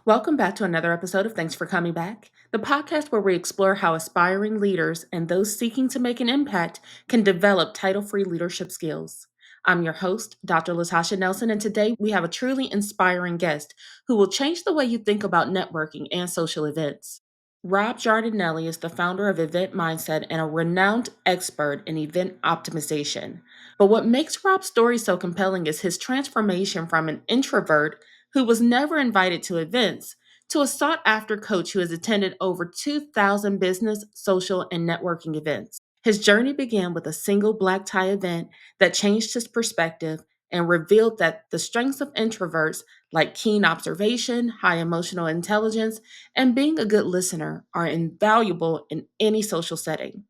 Welcome back to another episode of Thanks for Coming Back, the podcast where we explore how aspiring leaders and those seeking to make an impact can develop title free leadership skills. I'm your host, Dr. Latasha Nelson, and today we have a truly inspiring guest who will change the way you think about networking and social events. Rob Giardinelli is the founder of Event Mindset and a renowned expert in event optimization. But what makes Rob's story so compelling is his transformation from an introvert who was never invited to events, to a sought after coach who has attended over 2,000 business, social, and networking events. His journey began with a single black tie event that changed his perspective and revealed that the strengths of introverts, like keen observation, high emotional intelligence, and being a good listener, are invaluable in any social setting.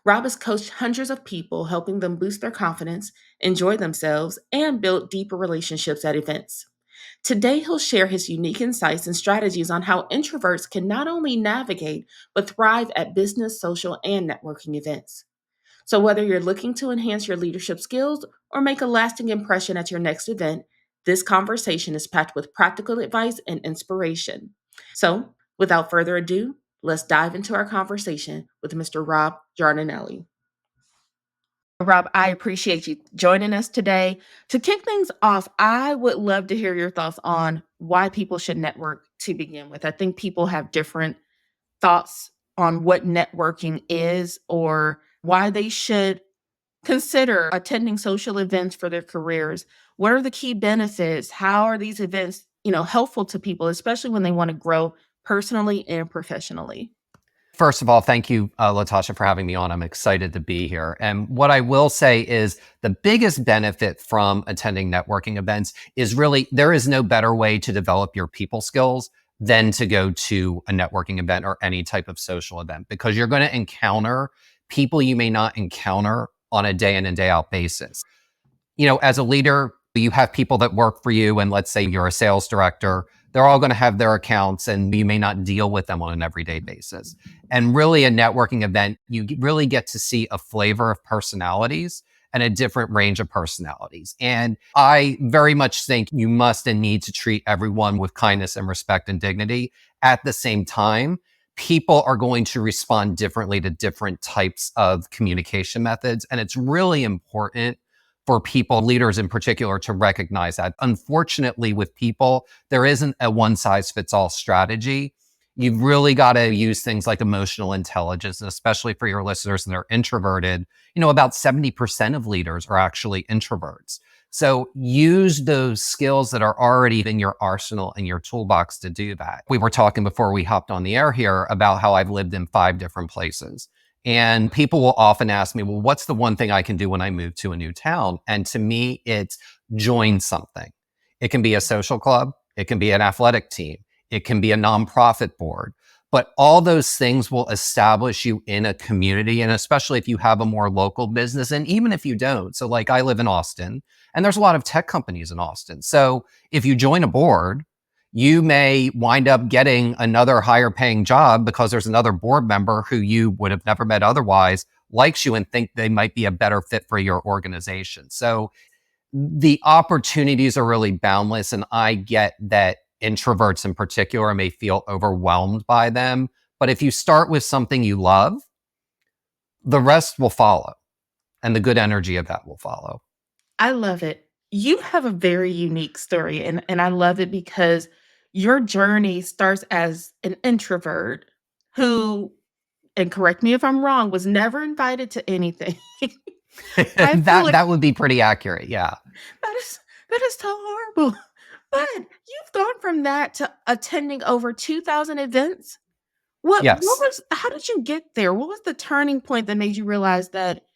Rob has coached hundreds of people, helping them boost their confidence, enjoy themselves, and build deeper relationships at events. Today, he'll share his unique insights and strategies on how introverts can not only navigate, but thrive at business, social, and networking events. So, whether you're looking to enhance your leadership skills or make a lasting impression at your next event, this conversation is packed with practical advice and inspiration. So, without further ado, let's dive into our conversation with Mr. Rob Giardinelli. Rob, I appreciate you joining us today. To kick things off, I would love to hear your thoughts on why people should network to begin with. I think people have different thoughts on what networking is or why they should consider attending social events for their careers. What are the key benefits? How are these events, helpful to people, especially when they want to grow personally and professionally? First of all, thank you, Latasha, for having me on. I'm excited to be here. And what I will say is the biggest benefit from attending networking events is really there is no better way to develop your people skills than to go to a networking event or any type of social event, because you're going to encounter people you may not encounter on a day in and day out basis. As a leader, you have people that work for you, and let's say you're a sales director, they're all going to have their accounts and you may not deal with them on an everyday basis. And really a networking event, you really get to see a flavor of personalities and a different range of personalities. And I very much think you must and need to treat everyone with kindness and respect and dignity. At the same time, people are going to respond differently to different types of communication methods. And it's really important for people, leaders in particular, to recognize that. Unfortunately, with people, there isn't a one size fits all strategy. You've really got to use things like emotional intelligence, and especially for your listeners that are introverted, about 70% of leaders are actually introverts. So use those skills that are already in your arsenal and your toolbox to do that. We were talking before we hopped on the air here about how I've lived in 5 different places. And people will often ask me, well, what's the one thing I can do when I move to a new town? And to me, it's join something. It can be a social club. It can be an athletic team. It can be a nonprofit board. But all those things will establish you in a community, and especially if you have a more local business, and even if you don't. So like I live in Austin, and there's a lot of tech companies in Austin. So if you join a board, you may wind up getting another higher paying job because there's another board member who you would have never met otherwise likes you and think they might be a better fit for your organization. So the opportunities are really boundless. And I get that introverts in particular may feel overwhelmed by them. But if you start with something you love, the rest will follow and the good energy of that will follow. I love it. You have a very unique story, and I love it because your journey starts as an introvert who, and correct me if I'm wrong, was never invited to anything. I feel like That would be pretty accurate. Yeah. that is so horrible. But you've gone from that to attending over 2,000 events. Yes. How did you get there? What was the turning point that made you realize that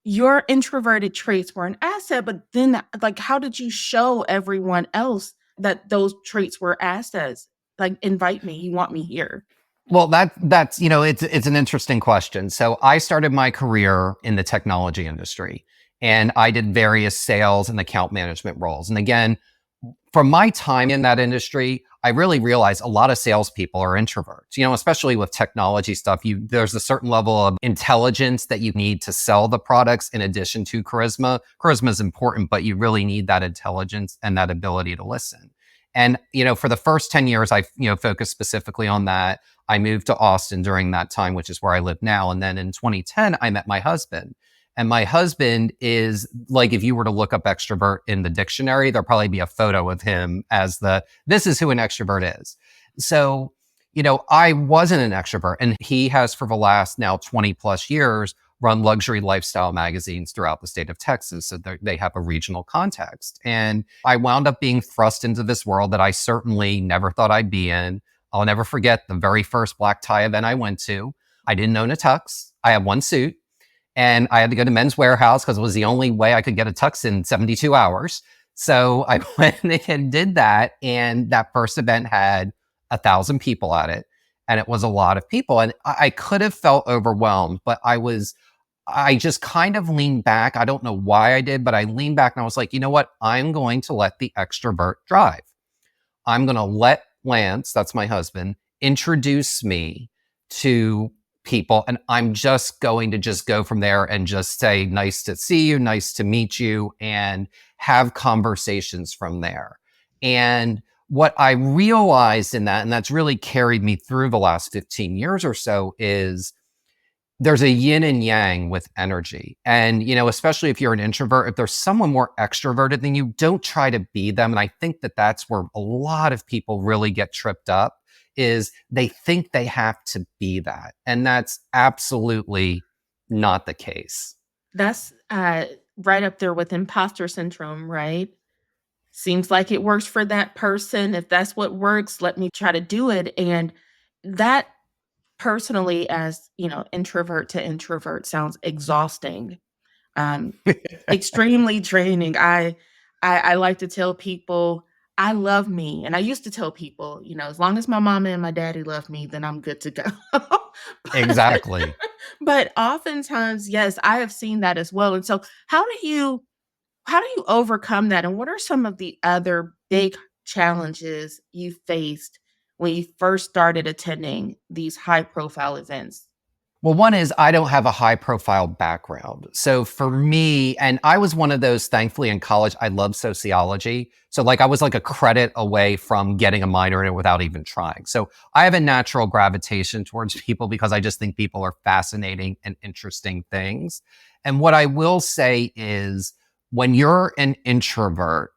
your introverted traits were an asset, but then like how did you show everyone else that those traits were assets? Like invite me, you want me here. Well, that's it's an interesting question. So I started my career in the technology industry, and I did various sales and account management roles. And again, from my time in that industry, I really realized a lot of salespeople are introverts. Especially with technology stuff, there's a certain level of intelligence that you need to sell the products in addition to charisma. Charisma is important, but you really need that intelligence and that ability to listen. And, for the first 10 years, I, focused specifically on that. I moved to Austin during that time, which is where I live now. And then in 2010, I met my husband. And my husband is like, if you were to look up extrovert in the dictionary, there'll probably be a photo of him as this is who an extrovert is. So, I wasn't an extrovert, and he has for the last now 20 plus years run luxury lifestyle magazines throughout the state of Texas. So they have a regional context. And I wound up being thrust into this world that I certainly never thought I'd be in. I'll never forget the very first black tie event I went to. I didn't own a tux. I had one suit, and I had to go to Men's Warehouse because it was the only way I could get a tux in 72 hours. So I went and did that. And that first event had 1,000 people at it. And it was a lot of people. And I could have felt overwhelmed, but I just kind of leaned back. I don't know why I did, but I leaned back and I was like, you know what? I'm going to let the extrovert drive. I'm going to let Lance, that's my husband, introduce me to people. And I'm just going to just go from there and just say, nice to see you, nice to meet you, and have conversations from there. And what I realized in that, and that's really carried me through the last 15 years or so, is there's a yin and yang with energy. And, especially if you're an introvert, if there's someone more extroverted than you, don't try to be them. And I think that that's where a lot of people really get tripped up, is they think they have to be that. And that's absolutely not the case. That's right up there with imposter syndrome, right? Seems like it works for that person. If that's what works, let me try to do it. And that personally, as introvert to introvert, sounds exhausting, um, extremely draining. I like to tell people I love me, and I used to tell people, as long as my mama and my daddy love me, then I'm good to go. but, Exactly. but oftentimes, yes, I have seen that as well. And so, how do you overcome that? And what are some of the other big challenges you faced when you first started attending these high profile events? Well, one is I don't have a high profile background. So for me, and I was one of those, thankfully in college, I love sociology. So like I was like a credit away from getting a minor in it without even trying. So I have a natural gravitation towards people because I just think people are fascinating and interesting things. And what I will say is when you're an introvert,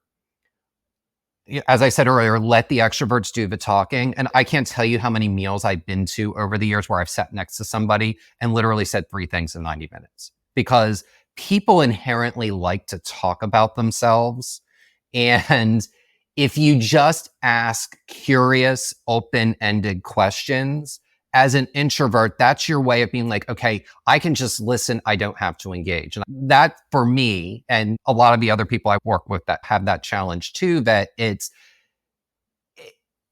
as I said earlier, let the extroverts do the talking. And I can't tell you how many meals I've been to over the years where I've sat next to somebody and literally said three things in 90 minutes, because people inherently like to talk about themselves. And if you just ask curious, open-ended questions, as an introvert, that's your way of being like, okay, I can just listen. I don't have to engage. And that for me, and a lot of the other people I work with that have that challenge too, that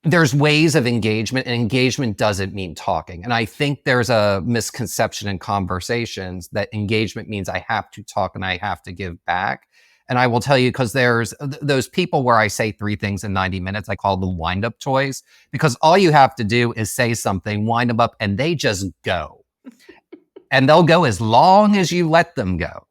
there's ways of engagement, and engagement doesn't mean talking. And I think there's a misconception in conversations that engagement means I have to talk and I have to give back. And I will tell you, because there's those people where I say three things in 90 minutes, I call them wind up toys, because all you have to do is say something, wind them up, and they just go. And they'll go as long as you let them go.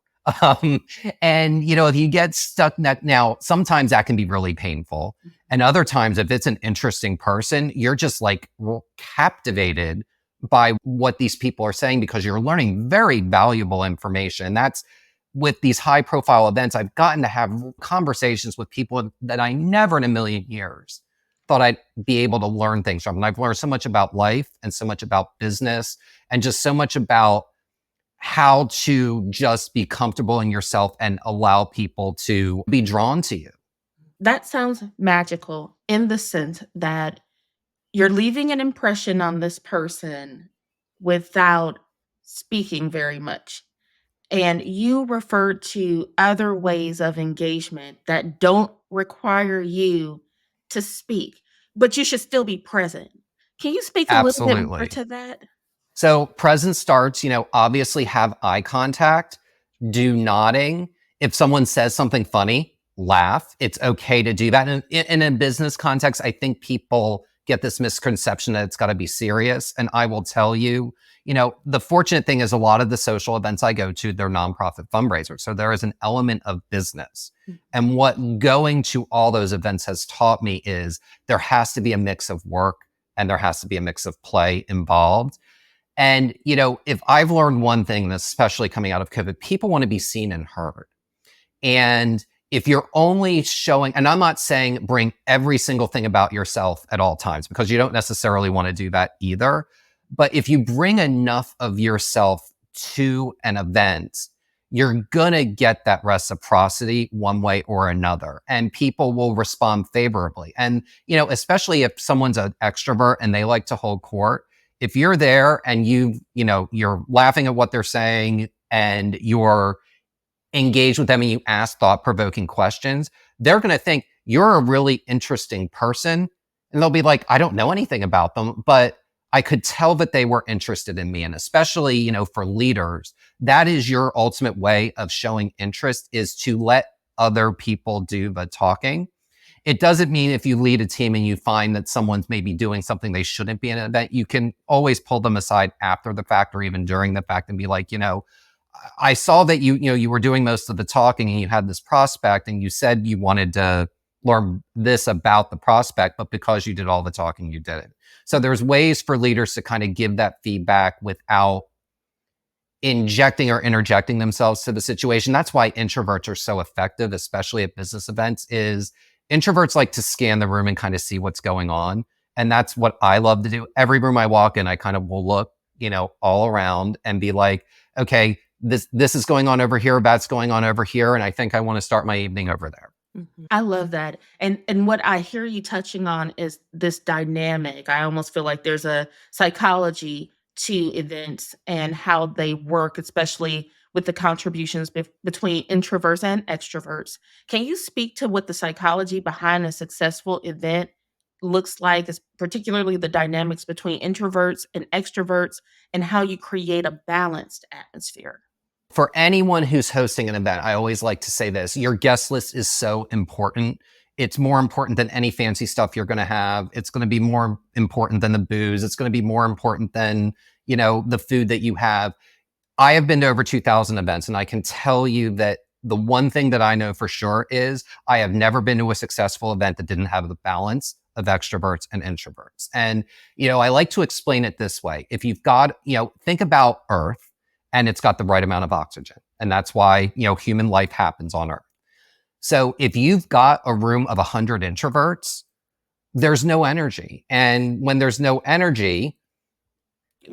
And, if you get stuck now, sometimes that can be really painful. And other times, if it's an interesting person, you're just like captivated by what these people are saying because you're learning very valuable information. That's with these high profile events, I've gotten to have conversations with people that I never in a million years thought I'd be able to learn things from. And I've learned so much about life and so much about business and just so much about how to just be comfortable in yourself and allow people to be drawn to you. That sounds magical in the sense that you're leaving an impression on this person without speaking very much. And you referred to other ways of engagement that don't require you to speak, but you should still be present. Can you speak a little bit more Absolutely. to that? So presence starts, obviously have eye contact, do nodding. If someone says something funny, laugh. It's okay to do that. And in a business context, I think people get this misconception that it's got to be serious. And I will tell you, the fortunate thing is a lot of the social events I go to, they're nonprofit fundraisers. So there is an element of business. And what going to all those events has taught me is there has to be a mix of work and there has to be a mix of play involved. And, if I've learned one thing, especially coming out of COVID, people want to be seen and heard. And if you're only showing, and I'm not saying bring every single thing about yourself at all times, because you don't necessarily want to do that either. But if you bring enough of yourself to an event, you're going to get that reciprocity one way or another, and people will respond favorably. And, especially if someone's an extrovert and they like to hold court, if you're there and you're laughing at what they're saying and you're engage with them and you ask thought-provoking questions, they're going to think you're a really interesting person. And they'll be like, I don't know anything about them, but I could tell that they were interested in me. And especially, for leaders, that is your ultimate way of showing interest, is to let other people do the talking. It doesn't mean if you lead a team and you find that someone's maybe doing something they shouldn't be in an event, you can always pull them aside after the fact or even during the fact and be like, I saw that you were doing most of the talking and you had this prospect and you said you wanted to learn this about the prospect, but because you did all the talking, you didn't. So there's ways for leaders to kind of give that feedback without injecting or interjecting themselves to the situation. That's why introverts are so effective, especially at business events, is introverts like to scan the room and kind of see what's going on. And that's what I love to do. Every room I walk in, I kind of will look, all around and be like, okay, this is going on over here, that's going on over here, and I think I want to start my evening over there. I love that. And what I hear you touching on is this dynamic. I almost feel like there's a psychology to events and how they work, especially with the contributions between introverts and extroverts. Can you speak to what the psychology behind a successful event looks like, particularly the dynamics between introverts and extroverts, and how you create a balanced atmosphere? For anyone who's hosting an event, I always like to say this: your guest list is so important. It's more important than any fancy stuff you're going to have. It's going to be more important than the booze. It's going to be more important than, the food that you have. I have been to over 2,000 events, and I can tell you that the one thing that I know for sure is I have never been to a successful event that didn't have the balance of extroverts and introverts. And, I like to explain it this way. If you've got, think about Earth, and it's got the right amount of oxygen. And that's why, human life happens on Earth. So if you've got a room of 100 introverts, there's no energy. And when there's no energy,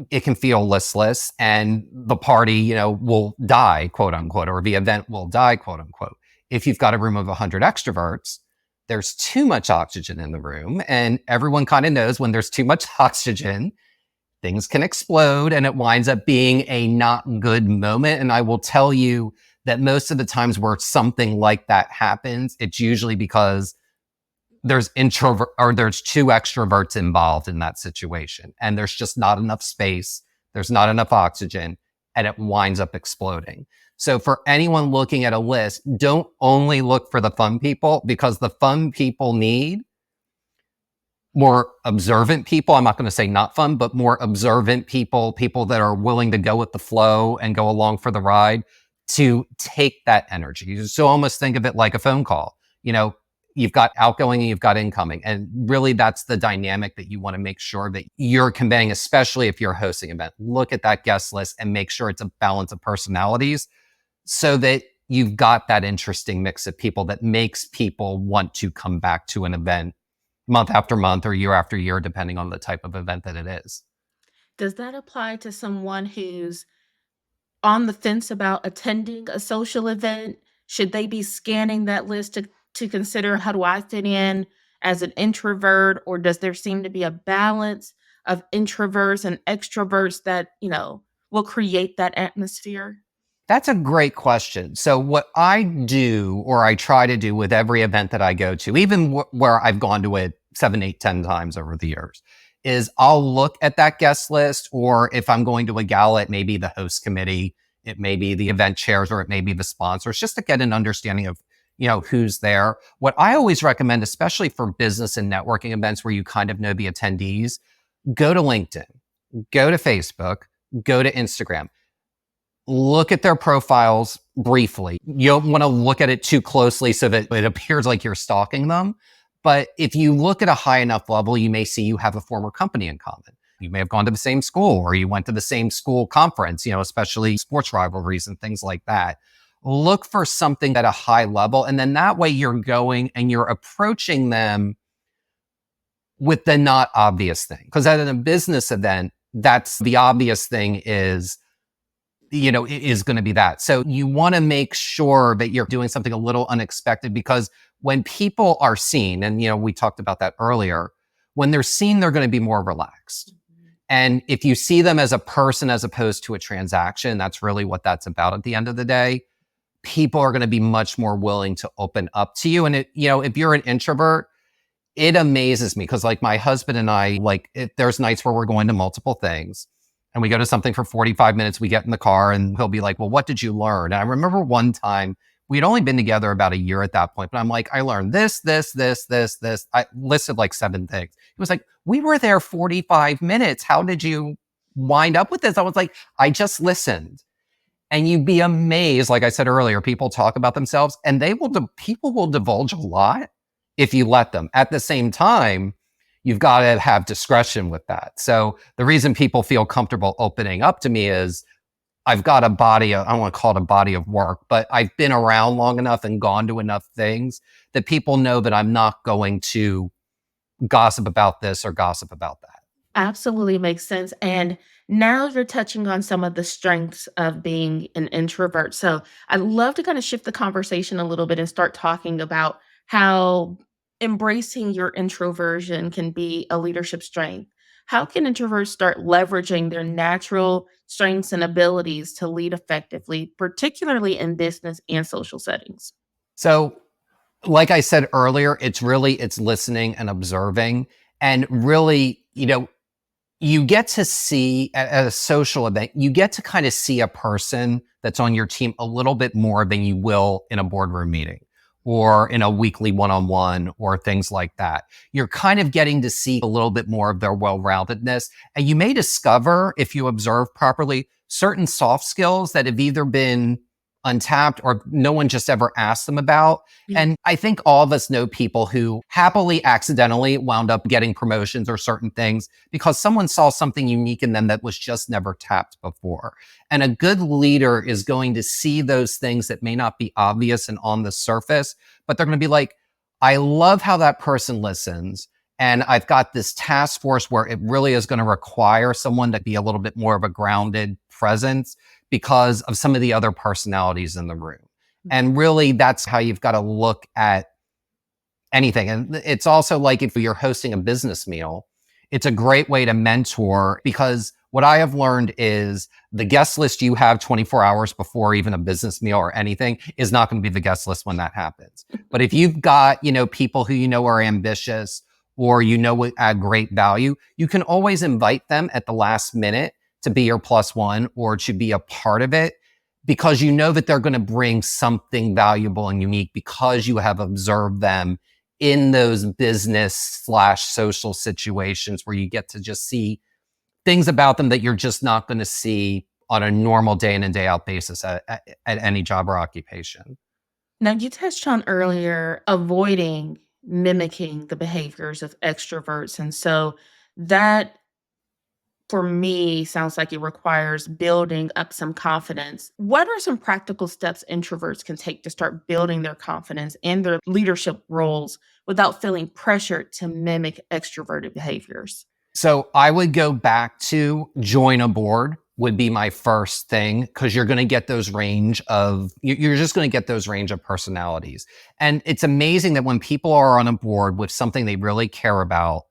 it can feel listless and the party, will die, quote unquote, or the event will die, quote unquote. If you've got a room of 100 extroverts, there's too much oxygen in the room. And everyone kind of knows when there's too much oxygen, things can explode and it winds up being a not good moment. And I will tell you that most of the times where something like that happens, it's usually because there's there's two extroverts involved in that situation. And there's just not enough space. There's not enough oxygen, and it winds up exploding. So for anyone looking at a list, don't only look for the fun people, because the fun people need more observant people. I'm not going to say not fun, but more observant people that are willing to go with the flow and go along for the ride to take that energy. So almost think of it like a phone call. You've got outgoing and you've got incoming. And really that's the dynamic that you want to make sure that you're conveying, especially if you're hosting an event. Look at that guest list and make sure it's a balance of personalities so that you've got that interesting mix of people that makes people want to come back to an event month after month or year after year, depending on the type of event that it is. Does that apply to someone who's on the fence about attending a social event? Should they be scanning that list to consider, how do I fit in as an introvert, or does there seem to be a balance of introverts and extroverts that, will create that atmosphere? That's a great question. So what I do, or I try to do with every event that I go to, even where I've gone to it 7, 8, 10 times over the years, is I'll look at that guest list, or if I'm going to a gala, it may be the host committee, it may be the event chairs, or it may be the sponsors, just to get an understanding of, who's there. What I always recommend, especially for business and networking events where you kind of know the attendees, go to LinkedIn, go to Facebook, go to Instagram. Look at their profiles briefly. You don't want to look at it too closely so that it appears like you're stalking them. But if you look at a high enough level, you may see you have a former company in common. You may have gone to the same school or you went to the same school conference, especially sports rivalries and things like that. Look for something at a high level. And then that way you're going and you're approaching them with the not obvious thing. Because at a business event, that's the obvious thing is going to be that. So you want to make sure that you're doing something a little unexpected, because when people are seen, and, we talked about that earlier, when they're seen, they're going to be more relaxed. And if you see them as a person as opposed to a transaction, that's really what that's about at the end of the day. People are going to be much more willing to open up to you. And if you're an introvert, it amazes me because, like, my husband and I, there's nights where we're going to multiple things and we go to something for 45 minutes. We get in the car and he'll be like, well, what did you learn? And I remember one time we'd only been together about a year at that point, but I'm like, I learned this, this, this, this, this. I listed like 7 things. He was like, we were there 45 minutes. How did you wind up with this? I was like, I just listened. And you'd be amazed. Like I said earlier, people talk about themselves and people will divulge a lot if you let them. At the same time, you've got to have discretion with that. So the reason people feel comfortable opening up to me is I've got I don't want to call it a body of work, but I've been around long enough and gone to enough things that people know that I'm not going to gossip about this or gossip about that. Absolutely makes sense. And now you're touching on some of the strengths of being an introvert. So I'd love to kind of shift the conversation a little bit and start talking about how embracing your introversion can be a leadership strength. How can introverts start leveraging their natural strengths and abilities to lead effectively, particularly in business and social settings? So, like I said earlier, it's listening and observing, and really, you get to see at a social event, you get to kind of see a person that's on your team a little bit more than you will in a boardroom meeting or in a weekly one-on-one or things like that. You're kind of getting to see a little bit more of their well-roundedness. And you may discover, if you observe properly, certain soft skills that have either been untapped or no one just ever asked them about. And I think all of us know people who happily accidentally wound up getting promotions or certain things because someone saw something unique in them that was just never tapped before. And a good leader is going to see those things that may not be obvious and on the surface, but they're going to be like, I love how that person listens. And I've got this task force where it really is going to require someone to be a little bit more of a grounded presence because of some of the other personalities in the room. And really, that's how you've got to look at anything. And it's also like if you're hosting a business meal, it's a great way to mentor, because what I have learned is the guest list you have 24 hours before even a business meal or anything is not going to be the guest list when that happens. But if you've got, people who are ambitious or would add great value, you can always invite them at the last minute to be your plus one or to be a part of it, because you know that they're going to bring something valuable and unique because you have observed them in those business/social situations where you get to just see things about them that you're just not going to see on a normal day in and day out basis at any job or occupation. Now, you touched on earlier avoiding mimicking the behaviors of extroverts. And so that for me sounds like it requires building up some confidence. What are some practical steps introverts can take to start building their confidence and their leadership roles without feeling pressured to mimic extroverted behaviors? So I would go back to join a board would be my first thing, because you're going to get those you're just going to get those range of personalities. And it's amazing that when people are on a board with something they really care about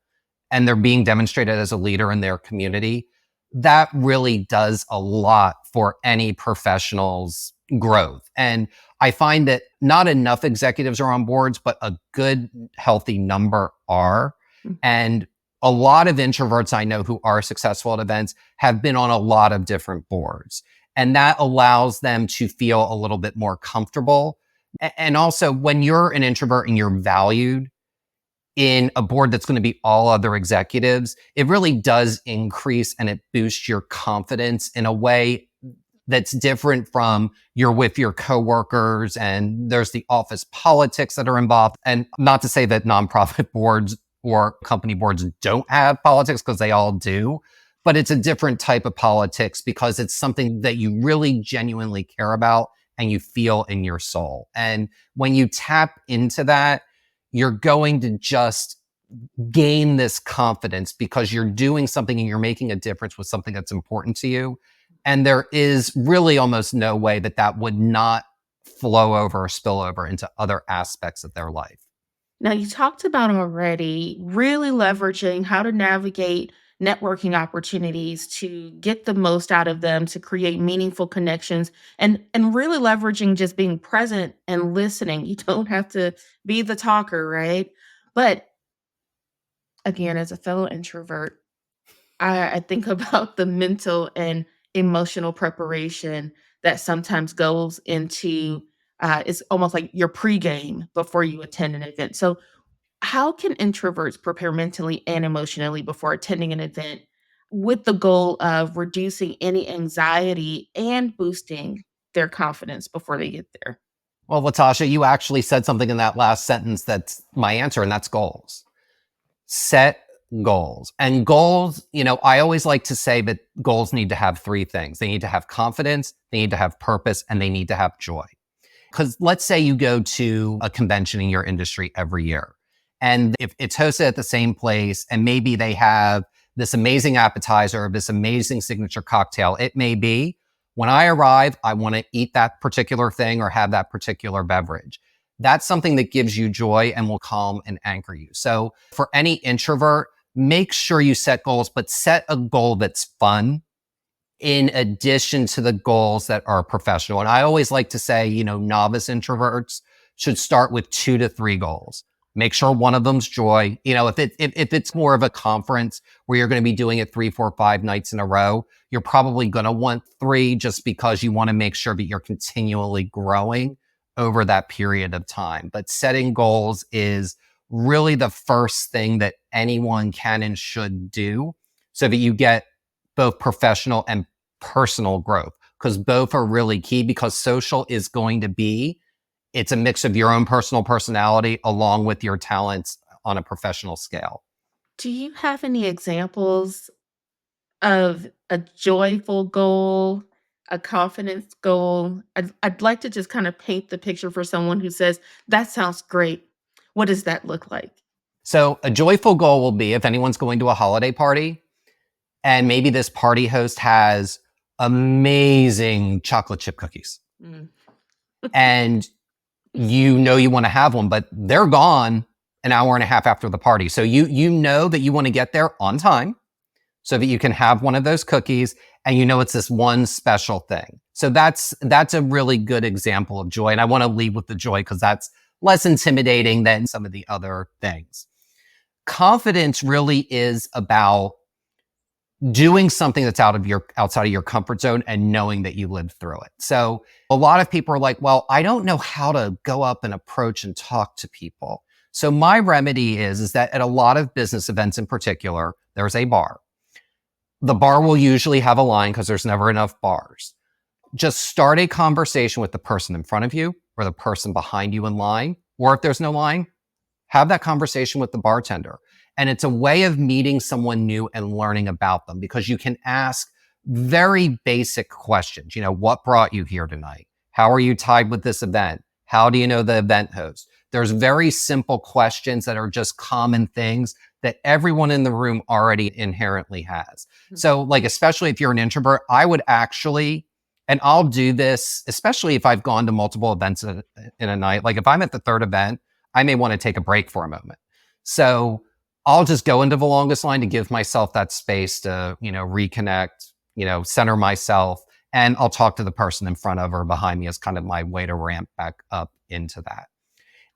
and they're being demonstrated as a leader in their community, that really does a lot for any professional's growth. And I find that not enough executives are on boards, but a good, healthy number are. And a lot of introverts I know who are successful at events have been on a lot of different boards. And that allows them to feel a little bit more comfortable And also, when you're an introvert and you're valued in a board that's going to be all other executives, it really does increase and it boosts your confidence in a way that's different from you're with your coworkers and there's the office politics that are involved. And not to say that nonprofit boards or company boards don't have politics, because they all do, but it's a different type of politics because it's something that you really genuinely care about and you feel in your soul. And when you tap into that, you're going to just gain this confidence because you're doing something and you're making a difference with something that's important to you. And there is really almost no way that that would not flow over or spill over into other aspects of their life. Now, you talked about already really leveraging how to navigate networking opportunities to get the most out of them, to create meaningful connections, and really leveraging just being present and listening. You don't have to be the talker, right? But again, as a fellow introvert, I think about the mental and emotional preparation that sometimes goes into it's almost like your pregame before you attend an event. So how can introverts prepare mentally and emotionally before attending an event with the goal of reducing any anxiety and boosting their confidence before they get there? Well, Latasha, you actually said something in that last sentence that's my answer, and that's goals. Set goals. And goals, I always like to say that goals need to have three things. They need to have confidence, they need to have purpose, and they need to have joy. Because let's say you go to a convention in your industry every year, and if it's hosted at the same place, and maybe they have this amazing appetizer or this amazing signature cocktail, it may be when I arrive, I want to eat that particular thing or have that particular beverage. That's something that gives you joy and will calm and anchor you. So for any introvert, make sure you set goals, but set a goal that's fun in addition to the goals that are professional. And I always like to say, novice introverts should start with 2 to 3 goals. Make sure one of them's joy. If it's more of a conference where you're going to be doing it 3, 4, 5 nights in a row, you're probably going to want 3 just because you want to make sure that you're continually growing over that period of time. But setting goals is really the first thing that anyone can and should do so that you get both professional and personal growth, because both are really key, because social is going to be, it's a mix of your own personal personality along with your talents on a professional scale. Do you have any examples of a joyful goal, a confidence goal? I'd like to just kind of paint the picture for someone who says, that sounds great. What does that look like? So a joyful goal will be if anyone's going to a holiday party and maybe this party host has amazing chocolate chip cookies Mm. and you want to have one, but they're gone an hour and a half after the party. So you know that you want to get there on time so that you can have one of those cookies, and it's this one special thing. So that's a really good example of joy. And I want to lead with the joy because that's less intimidating than some of the other things. Confidence really is about doing something that's outside of your comfort zone and knowing that you lived through it. So a lot of people are like, well, I don't know how to go up and approach and talk to people. So my remedy is that at a lot of business events in particular, there's a bar. The bar will usually have a line because there's never enough bars. Just start a conversation with the person in front of you or the person behind you in line, or if there's no line, have that conversation with the bartender. And it's a way of meeting someone new and learning about them, because you can ask very basic questions. What brought you here tonight? How are you tied with this event? How do you know the event host? There's very simple questions that are just common things that everyone in the room already inherently has. So especially if you're an introvert, I would actually, and I'll do this, especially if I've gone to multiple events in a night. Like if I'm at the third event, I may want to take a break for a moment. So I'll just go into the longest line to give myself that space to, reconnect, center myself. And I'll talk to the person in front of or behind me as kind of my way to ramp back up into that.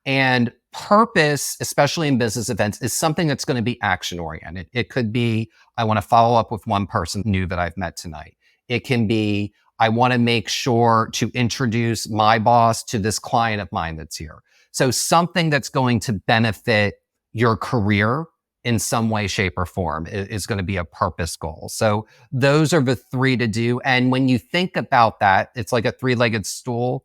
And purpose, especially in business events, is something that's going to be action oriented. It could be, I want to follow up with one person new that I've met tonight. It can be, I want to make sure to introduce my boss to this client of mine that's here. So something that's going to benefit your career in some way, shape, or form is going to be a purpose goal. So those are the three to do. And when you think about that, it's like a three-legged stool.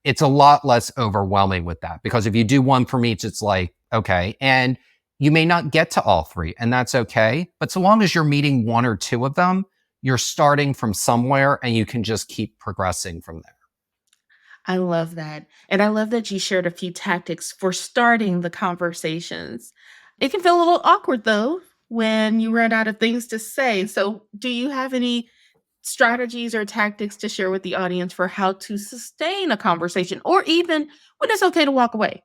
It's a lot less overwhelming with that, because if you do one from each, it's like, okay. And you may not get to all three, and that's okay. But so long as you're meeting one or two of them, you're starting from somewhere and you can just keep progressing from there. I love that. And I love that you shared a few tactics for starting the conversations. It can feel a little awkward though when you run out of things to say. So, do you have any strategies or tactics to share with the audience for how to sustain a conversation or even when it's okay to walk away?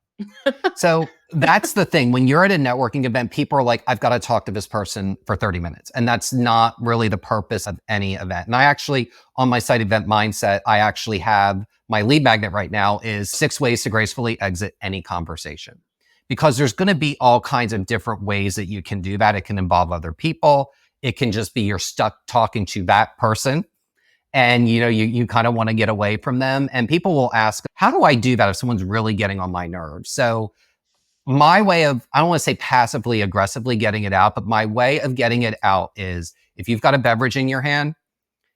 So that's the thing. When you're at a networking event, people are like, I've got to talk to this person for 30 minutes. And that's not really the purpose of any event. And I actually, on my site Event Mindset, I actually have my lead magnet right now is 6 ways to gracefully exit any conversation. Because there's going to be all kinds of different ways that you can do that. It can involve other people. It can just be you're stuck talking to that person and you kind of want to get away from them. And people will ask, how do I do that if someone's really getting on my nerves? So my way of, I don't want to say passively aggressively getting it out, but my way of getting it out is if you've got a beverage in your hand,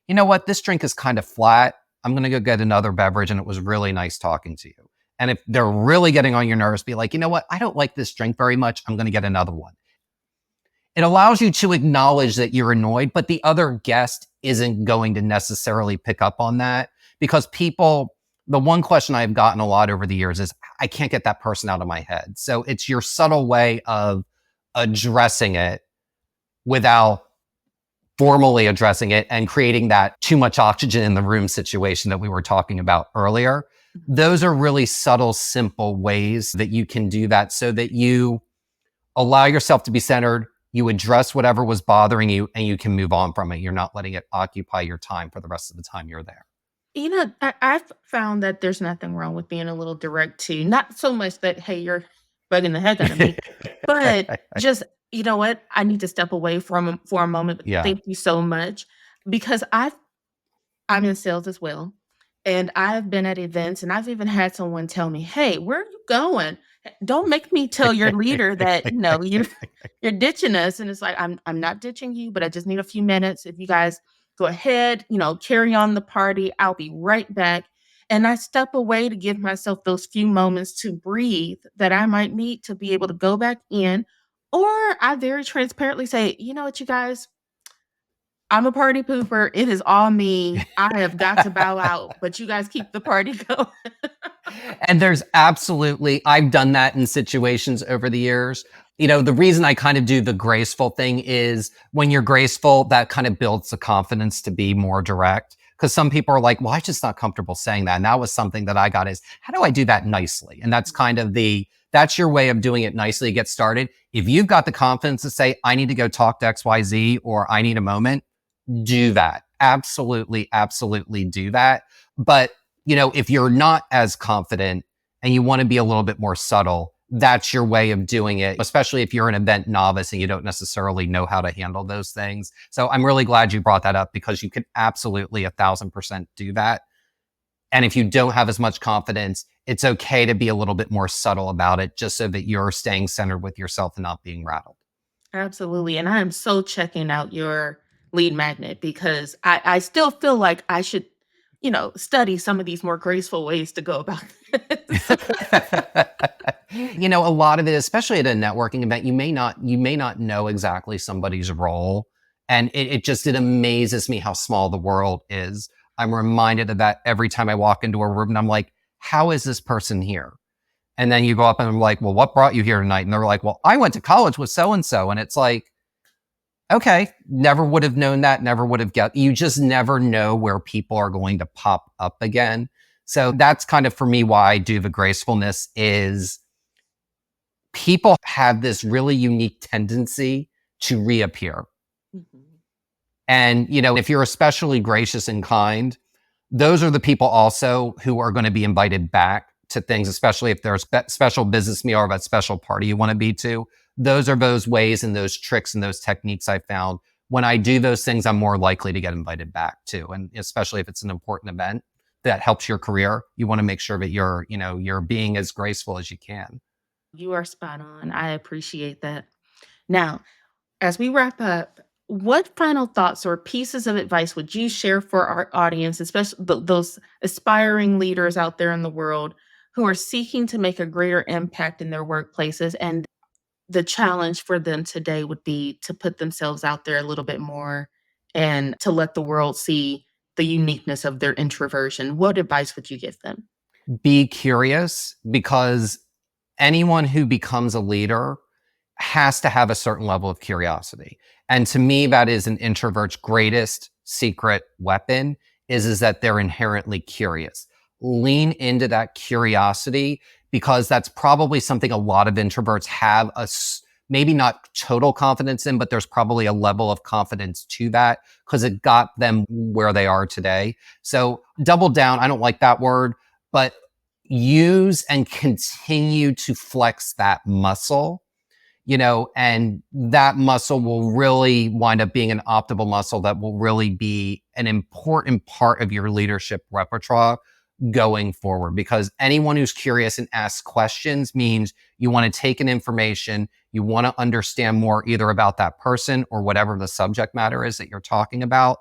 you know what, this drink is kind of flat. I'm going to go get another beverage, and it was really nice talking to you. And if they're really getting on your nerves, be like, you know what, I don't like this drink very much. I'm going to get another one. It allows you to acknowledge that you're annoyed, but the other guest isn't going to necessarily pick up on that, because people, the one question I've gotten a lot over the years is, I can't get that person out of my head. So it's your subtle way of addressing it without formally addressing it and creating that too much oxygen in the room situation that we were talking about earlier. Those are really subtle, simple ways that you can do that so that you allow yourself to be centered, you address whatever was bothering you, and you can move on from it. You're not letting it occupy your time for the rest of the time you're there. I've found that there's nothing wrong with being a little direct too. Not so much that, hey, you're bugging the heck out of me, but just, you know what? I need to step away from for a moment. But Yeah. thank you so much because I'm in sales as well. And I've been at events and I've even had someone tell me, "Hey, where are you going? Don't make me tell your leader that, you're ditching us." And it's like, I'm not ditching you, but I just need a few minutes. If you guys go ahead, carry on the party, I'll be right back. And I step away to give myself those few moments to breathe that I might need to be able to go back in. Or I very transparently say, you know what, you guys, I'm a party pooper. It is all me. I have got to bow out, but you guys keep the party going. And there's absolutely, I've done that in situations over the years. The reason I kind of do the graceful thing is when you're graceful, that kind of builds the confidence to be more direct. Because some people are like, well, I'm just not comfortable saying that. And that was something that I got is, how do I do that nicely? And that's kind of that's your way of doing it nicely to get started. If you've got the confidence to say, I need to go talk to XYZ or I need a moment, do that. Absolutely, absolutely do that. But if you're not as confident and you want to be a little bit more subtle, that's your way of doing it, especially if you're an event novice and you don't necessarily know how to handle those things. So I'm really glad you brought that up, because you can absolutely 1,000% do that. And if you don't have as much confidence, it's okay to be a little bit more subtle about it, just so that you're staying centered with yourself and not being rattled. Absolutely. And I am so checking out your lead magnet because I still feel like I should, study some of these more graceful ways to go about this. A lot of it, especially at a networking event, you may not know exactly somebody's role. And it amazes me how small the world is. I'm reminded of that every time I walk into a room and I'm like, how is this person here? And then you go up and I'm like, well, what brought you here tonight? And they're like, well, I went to college with so-and-so. And it's like, okay, never would have known that, never would have you just never know where people are going to pop up again. So that's kind of for me why I do the gracefulness is people have this really unique tendency to reappear. Mhm. And, if you're especially gracious and kind, those are the people also who are going to be invited back to things, especially if there's a special business meal or that special party you want to be to. Those are those ways and those tricks and those techniques I found when I do those things, I'm more likely to get invited back too. And especially if it's an important event that helps your career, you want to make sure that you're being as graceful as you can. You are spot on. I appreciate that. Now, as we wrap up, what final thoughts or pieces of advice would you share for our audience, especially those aspiring leaders out there in the world who are seeking to make a greater impact in their workplaces? And the challenge for them today would be to put themselves out there a little bit more and to let the world see the uniqueness of their introversion. What advice would you give them? Be curious, because anyone who becomes a leader has to have a certain level of curiosity. And to me, that is an introvert's greatest secret weapon is that they're inherently curious. Lean into that curiosity, because that's probably something a lot of introverts have maybe not total confidence in, but there's probably a level of confidence to that because it got them where they are today. So double down. I don't like that word, but use and continue to flex that muscle, and that muscle will really wind up being an optimal muscle that will really be an important part of your leadership repertoire going forward. Because anyone who's curious and asks questions means you want to take in information, you want to understand more either about that person or whatever the subject matter is that you're talking about.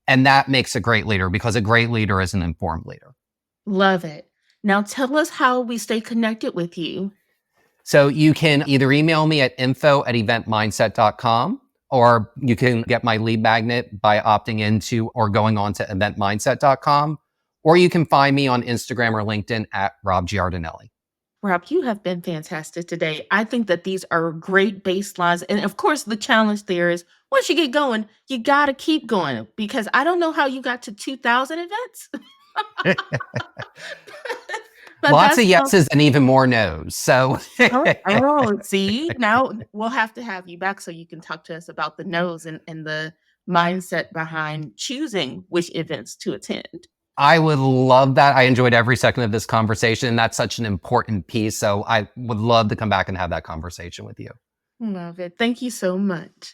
And that makes a great leader, because a great leader is an informed leader. Love it. Now tell us how we stay connected with you. So you can either email me at info@eventmindset.com, or you can get my lead magnet by opting into or going on to eventmindset.com, or you can find me on Instagram or LinkedIn at Rob Giardinelli. Rob, you have been fantastic today. I think that these are great baselines. And of course, the challenge there is once you get going, you got to keep going because I don't know how you got to 2,000 events. But Lots that's of yeses and even more nos. So oh, see, now we'll have to have you back so you can talk to us about the no's and the mindset behind choosing which events to attend. I would love that. I enjoyed every second of this conversation. That's such an important piece. So I would love to come back and have that conversation with you. Love it. Thank you so much.